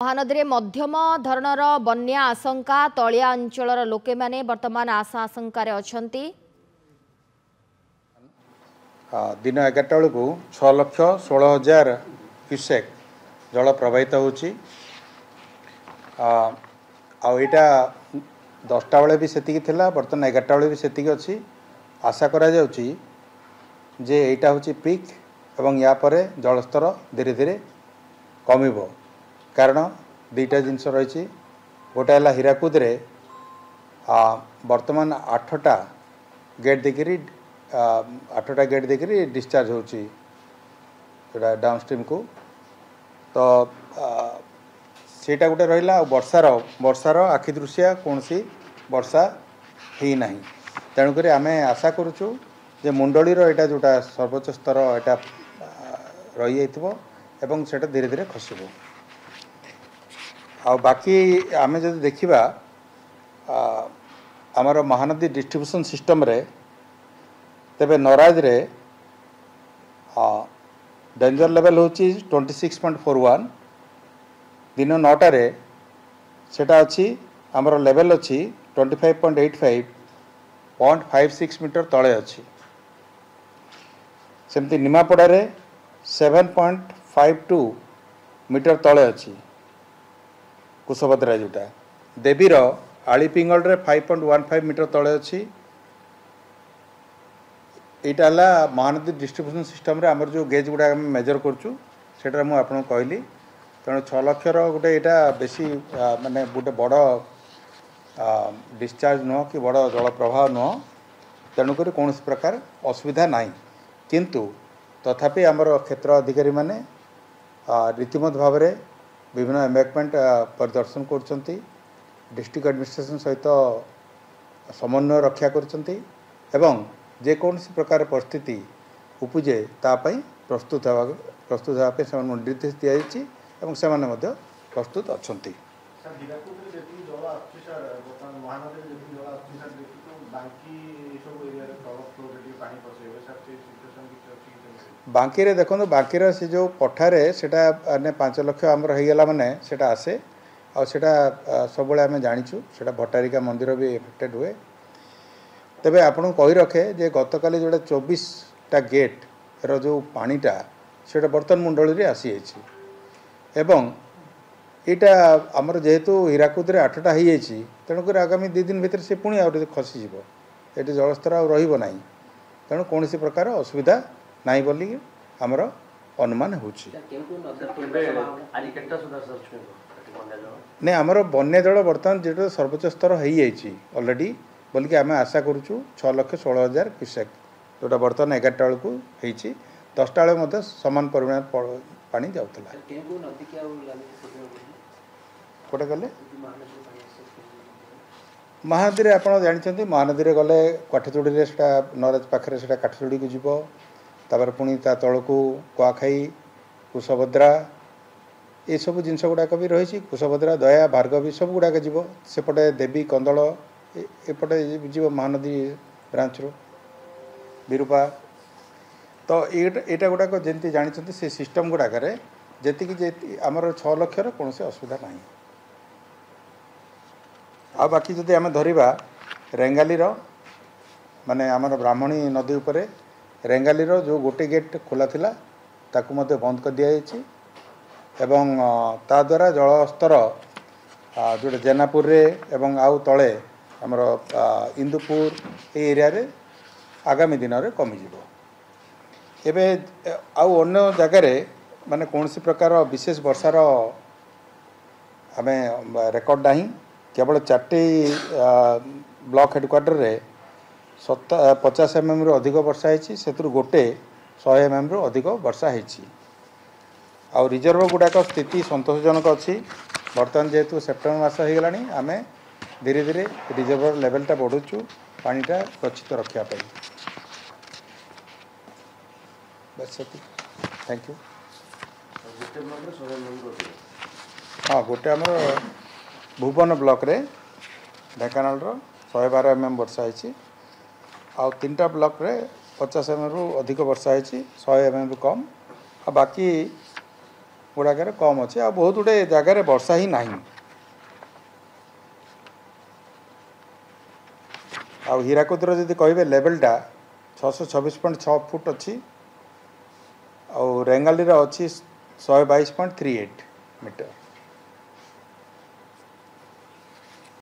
महानदी मध्यम धरणर बन्या आशंका तलिया अंचलर लोके माने वर्तमान आशा आशंकार अछंती। दिन 11टा बेलू 6,16,000 क्यूसेक जल प्रवाहित होची। आईटा 10टा बेले भी सेतिकी थिला, बर्तमान 11टा बेले भी सेतिकी अच्छी। आशा करा जाउची जे एटा होची पीक एवं या परे जलस्तर धीरे धीरे कमिबो। कारण दुईटा जिनस रही गोटे है हीराकुद वर्तमान 8टा गेट देखिरी 8टा गेट देखिरी डिस्चार्ज होची डाउनस्ट्रीम को। तो सेटा गोटे रहा वर्षार आखि दृश्य कौन सी वर्षा ही ना। तेणुक आम आशा करुचु जे मुंडलीर यहाँ जोटा सर्वोच्च स्तर यहाँ रही जाइए सेटा धीरे धीरे खसब। आ बाकी आमे जब देखिबा आमर महानदी डिस्ट्रीब्यूशन सिस्टम रे तेबे नराज रे डेंजर लेवल होची 26.41। दिन 9टा रे सेटा अच्छी आमर लेवल अच्छी 25.85 0.56 मीटर तले अच्छी। सेमती निमापड़ा रे 7.52 मीटर तले अच्छी कुशभद्रा जोटा। देवीर आलीपिंगल रे 5.15 मीटर तले अच्छी। यहाँ महानदी डिस्ट्रीब्यूशन सिस्टम रे आमर जो गेज गुड़ा मेजर करचु सेटा मु आपन कहली। तेणु 6 लक्षर गोटे यहाँ बेसी माने गोटे बड़ डिस्चार्ज नुह कि बड़ जल प्रवाह नुह। तेणुक कौन प्रकार असुविधा ना, किंतु तथापि आमर क्षेत्र अधिकारी माने रीतिमत भाव में विभिन्न एम्बैकमेंट परिदर्शन करछंती, डिस्ट्रिक्ट एडमिनिस्ट्रेशन सहित समन्वय रक्षा करछंती एवं जेकोसी प्रकार परिस्थिति उपजे तापाई प्रस्तुत होगापे से निर्देश दि जाइए से प्रस्तुत अच्छा। बांकी रे देखो बांकी से जो पठारे सेटा 5 लाख आमर होगला माने सेटा आसे आटा सब आम जाचु सेटा भट्टारिका मंदिर भी एफेक्टेड हुए। तेबे आपन कही रखे जे गतकाली जोड़ा 24टा गेट रो जो पानीटा सेटा बर्तन मुंडली आसी एवं यहाँ आमर जेहेतु हीराकुद 8टा हो जाए तेणुक आगामी 2 दिन भितर से पुणी आ खसीज ये जलस्तर आना। तेणु कौन प्रकार असुविधा नाई बोली आमर अनुमान होची। नहीं आमर बन्या जल बर्तमान जो सर्वोच्च स्तर हो ऑलरेडी बोलिक आम आशा करुचु 6,16,000 क्यूसेक जोटा बर्तमान 11टा बेलू होती। 10टा बेले सामान परिमाण पानी जाऊला। कोटे गले महानदी आप जानते महानदी गले काठचोड़ी नराज पाखे से काठचोड़ी को जीव तापर पुणी ता तल को कुआखाई कुशभद्रा ये सब जिनस गुड़ाक भी रही। कुशभद्रा दया भार्गवी सब गुड़ाक जीव सेपटे देवी कंदल एपटे जीव महानदी ब्रांच रो विरूपा। तो यहाँ गुड़ाक जमी जानते से सिस्टम गुड़ाक जी आमर 6 लक्षर कौन से असुविधा ना। आ बाकी जदि आम धरिबा रेंगाली माने आमर ब्राह्मणी नदी उपरे रेंगाली जो गोटे गेट खोला थिला ताकू मध्य बंद कर दिया जायछि एवं ता द्वारा जलस्तर जोटे जेनापुर रे एवं आउ तले आमर इंदुपुर ए एरिया रे आगामी दिन में कमिजिवो। एबे आउ अन्य जगार माने कौन सी प्रकार विशेष वर्षार आम रेकर्ड नहीं। केवल 4टी ब्लॉक हेडक्वार्टर रे 50 mm रु अधिक वर्षा होती से गोटे 100 mm रु अधिक वर्षा होती। आउ रिजर्व गुड़ाक स्थिति संतोषजनक अच्छी। बर्तमान जेहेतु सेप्टेम्बर मास हो गलानी आम धीरे धीरे रिजर्वर लेवलटा बढ़ुचु पानीटा सुरक्षित रखापी। बस थैंक यू। हाँ गोटे आम भुवन ब्लॉक रे ढेंकानाल 112 mm वर्षा होती। आउ 3टा ब्लॉक रे 50 mm रु अधिक वर्षा होती 100 mm रु कम। आ बाकी गुड़ाक कम अच्छे आ बहुत गुड़े जगार वर्षा ही ना आ हीराकुदर जब कहे लेवलटा 626.6 फुट अच्छी और रेंगाली अच्छी 122.38 मीटर।